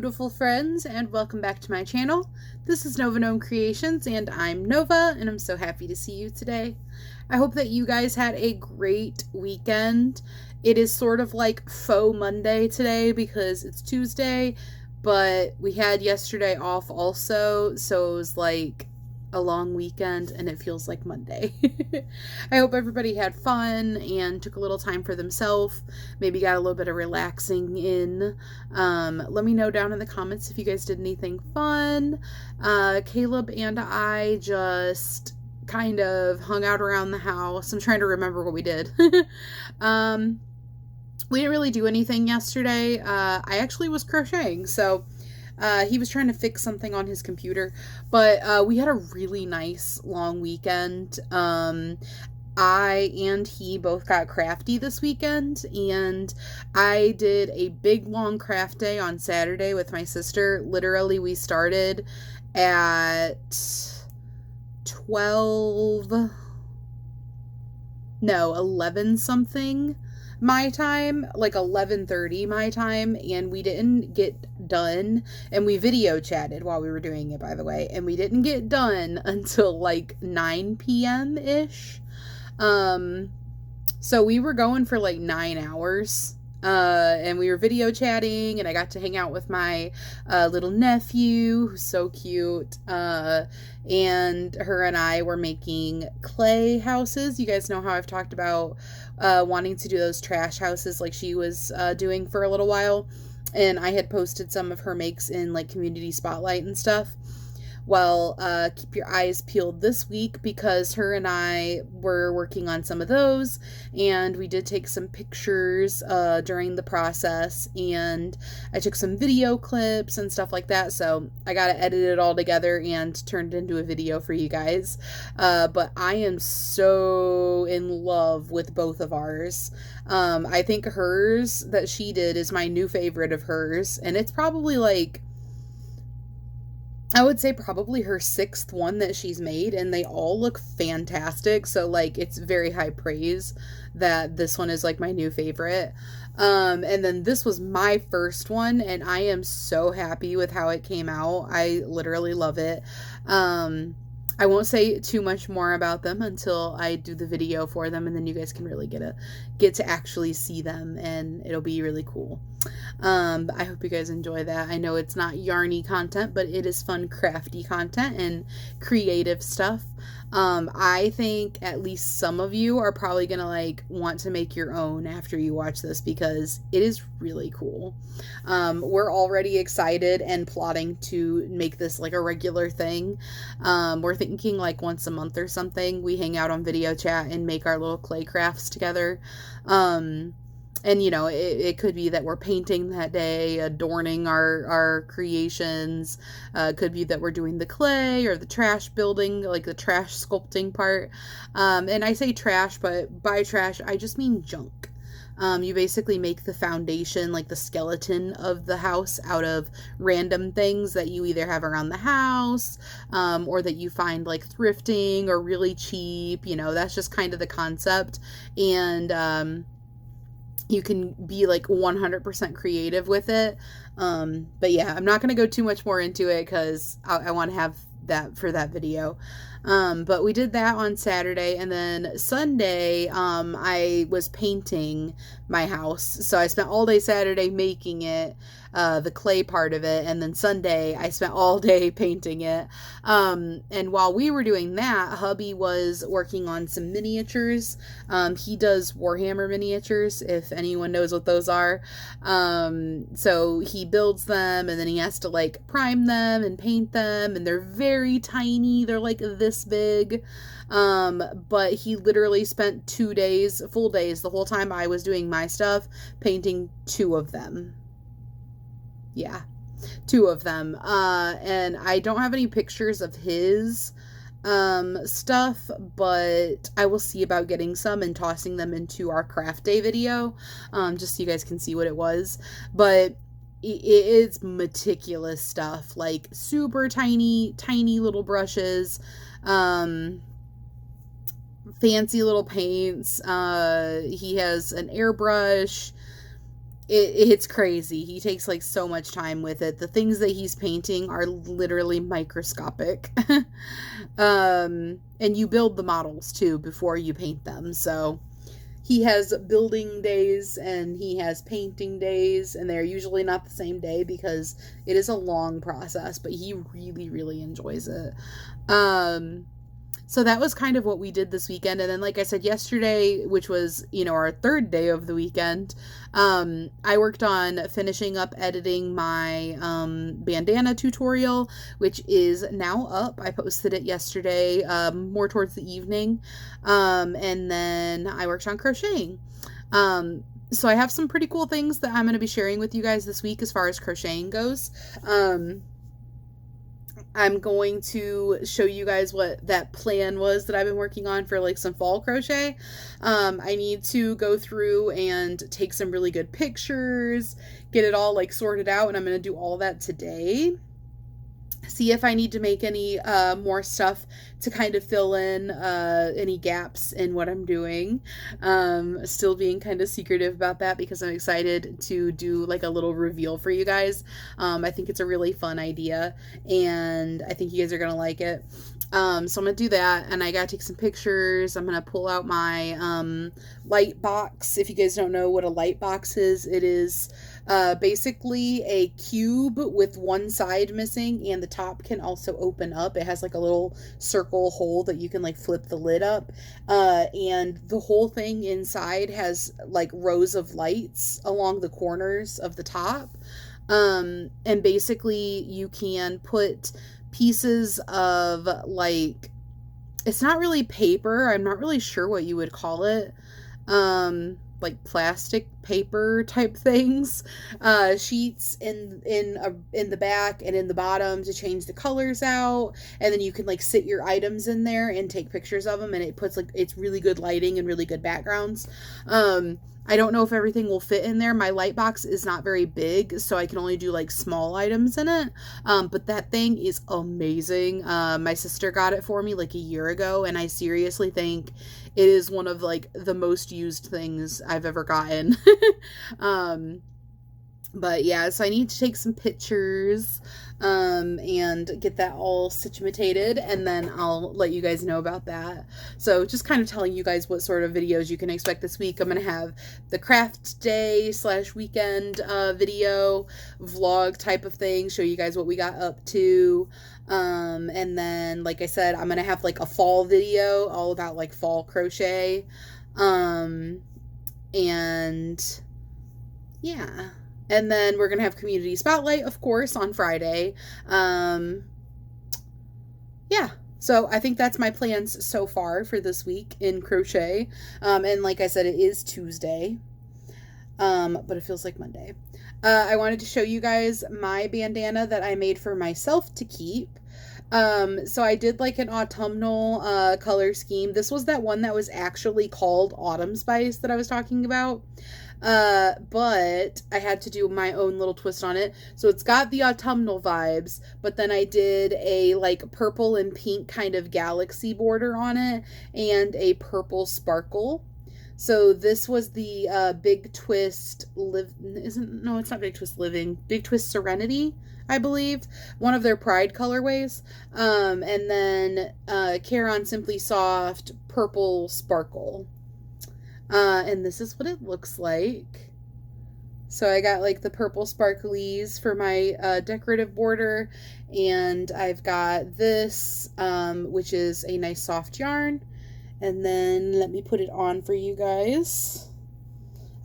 beautiful friends, and welcome back to my channel. This is Nova Gnome Creations, and I'm Nova, and I'm so happy to see you today. I hope that you guys had a great weekend. It is sort of like faux Monday today because it's Tuesday, but we had yesterday off also, so it was like a long weekend and it feels like Monday. I hope everybody had fun and took a little time for themselves, maybe got a little bit of relaxing in. Let me know down in the comments if you guys did anything fun. Caleb and I just kind of hung out around the house. I'm trying to remember what we did. We didn't really do anything yesterday. I actually was crocheting, so he was trying to fix something on his computer, but we had a really nice long weekend. I and he both got crafty this weekend, and I did a big long craft day on Saturday with my sister. Literally, we started at 11 something my time, like 11:30 my time, and we didn't get done, and we video chatted while we were doing it, by the way, and we didn't get done until like 9 p.m. ish. So we were going for like 9 hours, and we were video chatting, and I got to hang out with my little nephew, who's so cute, and her and I were making clay houses. You guys know how I've talked about wanting to do those trash houses like she was doing for a little while, and I had posted some of her makes in like Community Spotlight and stuff. Well, keep your eyes peeled this week because her and I were working on some of those, and we did take some pictures during the process, and I took some video clips and stuff like that, so I got to edit it all together and turned it into a video for you guys. But I am so in love with both of ours. I think hers that she did is my new favorite of hers, and it's probably like, I would say probably her 6th one that she's made, and they all look fantastic. So like, it's very high praise that this one is like my new favorite. And then this was my first one, and I am so happy with how it came out. I literally love it. I won't say too much more about them until I do the video for them, and then you guys can really get to actually see them, and it'll be really cool. But I hope you guys enjoy that. I know it's not yarny content, but it is fun, crafty content and creative stuff. I think at least some of you are probably gonna like want to make your own after you watch this because it is really cool. We're already excited and plotting to make this like a regular thing. We're thinking like once a month or something, we hang out on video chat and make our little clay crafts together. And, you know, it could be that we're painting that day, adorning our creations. Could be that we're doing the clay or the trash building, like the trash sculpting part. And I say trash, but by trash, I just mean junk. You basically make the foundation, like the skeleton of the house, out of random things that you either have around the house, or that you find like thrifting or really cheap. You know, that's just kind of the concept. And, you can be like 100% creative with it. But yeah, I'm not going to go too much more into it because I want to have that for that video. But we did that on Saturday, and then Sunday, I was painting my house. So I spent all day Saturday making it, the clay part of it, and then Sunday I spent all day painting it. And while we were doing that, hubby was working on some miniatures. He does Warhammer miniatures, if anyone knows what those are. So he builds them, and then he has to like prime them and paint them, and they're very tiny. They're like this big. But he literally spent 2 days, full days, the whole time I was doing my stuff, painting 2 of them. Yeah, 2 of them. And I don't have any pictures of his stuff, but I will see about getting some and tossing them into our craft day video, just so you guys can see what it was. But it is meticulous stuff, like super tiny little brushes, fancy little paints. He has an airbrush. it's crazy. He takes like so much time with it. The things that he's painting are literally microscopic. And you build the models too before you paint them. So he has building days and he has painting days, and they're usually not the same day because it is a long process, but he really, really enjoys it. So that was kind of what we did this weekend. And then, like I said yesterday, which was, our third day of the weekend, I worked on finishing up editing my bandana tutorial, which is now up. I posted it yesterday, more towards the evening. And then I worked on crocheting. So I have some pretty cool things that I'm going to be sharing with you guys this week as far as crocheting goes. I'm going to show you guys what that plan was that I've been working on for like some fall crochet. I need to go through and take some really good pictures, get it all like sorted out, and I'm going to do all that today. See if I need to make any more stuff to kind of fill in any gaps in what I'm doing. Still being kind of secretive about that because I'm excited to do like a little reveal for you guys. I think it's a really fun idea and I think you guys are gonna like it. So I'm gonna do that, and I gotta take some pictures. I'm gonna pull out my light box. If you guys don't know what a light box is, it is basically a cube with one side missing, and the top can also open up. It has like a little circle hole that you can like flip the lid up, and the whole thing inside has like rows of lights along the corners of the top, and basically you can put pieces of like, it's not really paper, I'm not really sure what you would call it, like plastic paper type things, sheets in the back and in the bottom to change the colors out, and then you can like sit your items in there and take pictures of them, and it puts like, it's really good lighting and really good backgrounds. I don't know if everything will fit in there. My light box is not very big, so I can only do like small items in it. But that thing is amazing. My sister got it for me like a year ago, and I seriously think it is one of like the most used things I've ever gotten. But yeah, so I need to take some pictures and get that all situated, and then I'll let you guys know about that. So just kind of telling you guys what sort of videos you can expect this week. I'm going to have the craft day / weekend video vlog type of thing, show you guys what we got up to. And then, like I said, I'm going to have like a fall video all about like fall crochet. And yeah. And then we're going to have community spotlight, of course, on Friday. Yeah. So I think that's my plans so far for this week in crochet. And like I said, it is Tuesday. But it feels like Monday. I wanted to show you guys my bandana that I made for myself to keep. So I did like an autumnal color scheme. This was that one that was actually called Autumn Spice that I was talking about. But I had to do my own little twist on it. So it's got the autumnal vibes, but then I did a like purple and pink kind of galaxy border on it and a purple sparkle. So this was the Big Twist it's not Big Twist Living, Big Twist Serenity, I believe, one of their Pride colorways. And then Caron Simply Soft Purple Sparkle. And this is what it looks like. So I got like the purple sparklies for my decorative border, and I've got this, which is a nice soft yarn. And then let me put it on for you guys.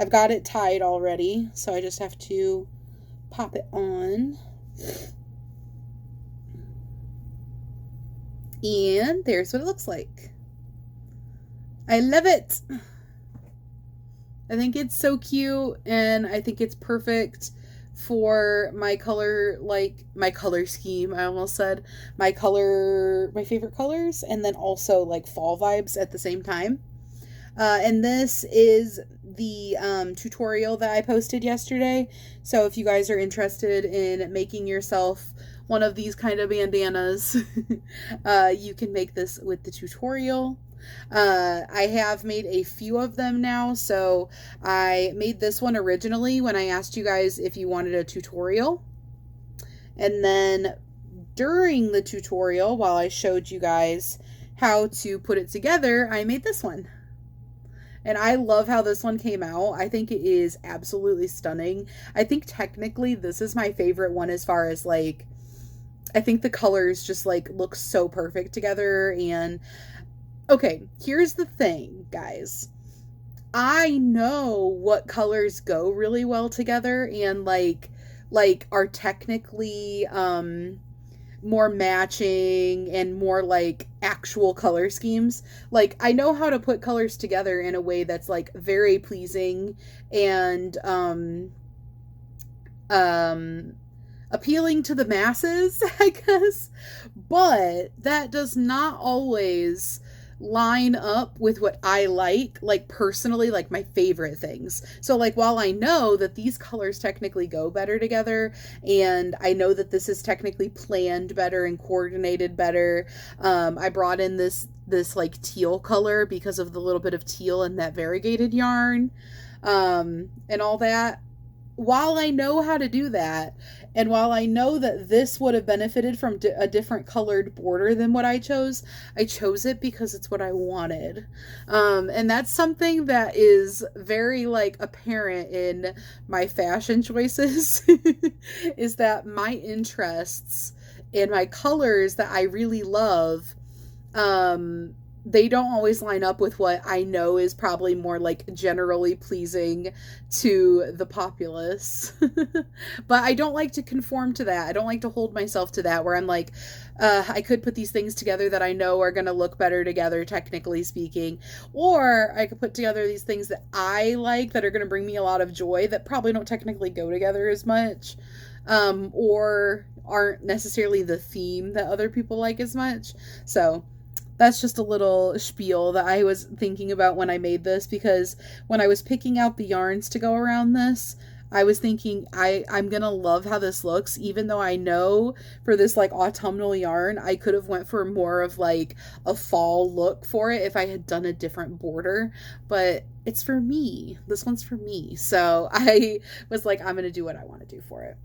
I've got it tied already, so I just have to pop it on. And there's what it looks like. I love it. I think it's so cute, and I think it's perfect for my color scheme. I almost said my favorite colors, and then also like fall vibes at the same time. And this is the tutorial that I posted yesterday. So if you guys are interested in making yourself one of these kind of bandanas, you can make this with the tutorial. I have made a few of them now. So I made this one originally when I asked you guys if you wanted a tutorial. And then during the tutorial, while I showed you guys how to put it together, I made this one. And I love how this one came out. I think it is absolutely stunning. I think technically this is my favorite one as far as like, I think the colors just like look so perfect together. And okay, here's the thing, guys. I know what colors go really well together and like are technically more matching and more like actual color schemes. Like I know how to put colors together in a way that's like very pleasing and appealing to the masses, I guess. But that does not always line up with what I like personally, like my favorite things. So like while I know that these colors technically go better together and I know that this is technically planned better and coordinated better, I brought in this like teal color because of the little bit of teal in that variegated yarn, and all that. While I know how to do that, and while I know that this would have benefited from a different colored border than what I chose it because it's what I wanted. And that's something that is very like apparent in my fashion choices is that my interests and my colors that I really love, they don't always line up with what I know is probably more like generally pleasing to the populace. But I don't like to conform to that. I don't like to hold myself to that where I'm like, I could put these things together that I know are going to look better together, technically speaking. Or I could put together these things that I like that are going to bring me a lot of joy that probably don't technically go together as much. Or aren't necessarily the theme that other people like as much. So that's just a little spiel that I was thinking about when I made this, because when I was picking out the yarns to go around this, I was thinking I'm gonna love how this looks, even though I know for this like autumnal yarn I could have went for more of like a fall look for it if I had done a different border, but it's for me. This one's for me. So I was like, I'm gonna do what I want to do for it.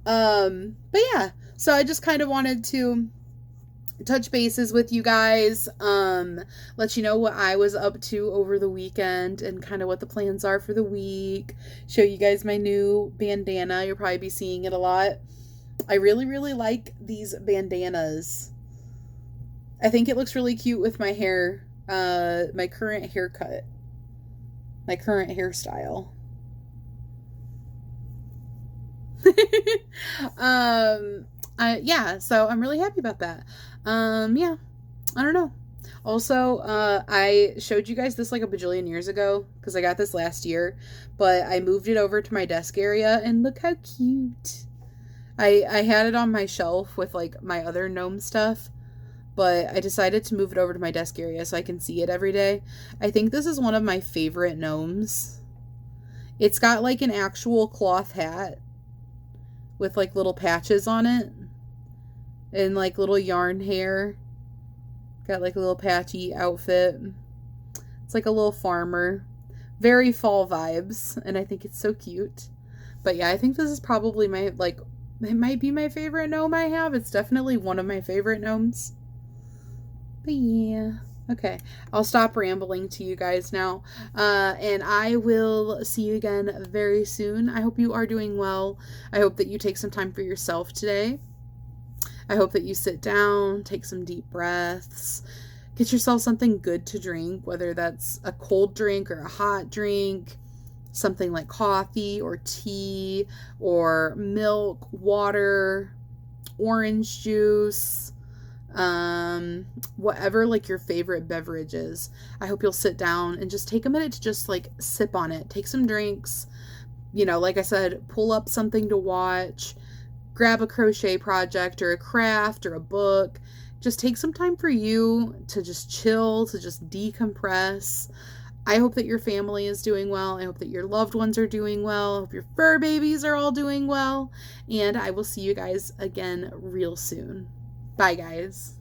But yeah, so I just kind of wanted to touch bases with you guys, let you know what I was up to over the weekend and kind of what the plans are for the week, show you guys my new bandana. You'll probably be seeing it a lot. I really, really like these bandanas. I think it looks really cute with my hair, my current haircut, my current hairstyle. Yeah, so I'm really happy about that. Yeah, I don't know. Also, I showed you guys this like a bajillion years ago because I got this last year, but I moved it over to my desk area and look how cute. I had it on my shelf with like my other gnome stuff, but I decided to move it over to my desk area so I can see it every day. I think this is one of my favorite gnomes. It's got like an actual cloth hat with like little patches on it and like little yarn hair. Got like a little patchy outfit. It's like a little farmer. Very fall vibes, and I think it's so cute. But yeah, I think this is probably my, like, it might be my favorite gnome I have. It's definitely one of my favorite gnomes. But yeah. Okay, I'll stop rambling to you guys now, and I will see you again very soon. I hope you are doing well. I hope that you take some time for yourself today. I hope that you sit down, take some deep breaths, get yourself something good to drink, whether that's a cold drink or a hot drink, something like coffee or tea or milk, water, orange juice, whatever like your favorite beverage is. I hope you'll sit down and just take a minute to just like sip on it, take some drinks, you know, like I said, pull up something to watch, grab a crochet project or a craft or a book. Just take some time for you to just chill, to just decompress. I hope that your family is doing well. I hope that your loved ones are doing well. I hope your fur babies are all doing well. And I will see you guys again real soon. Bye, guys.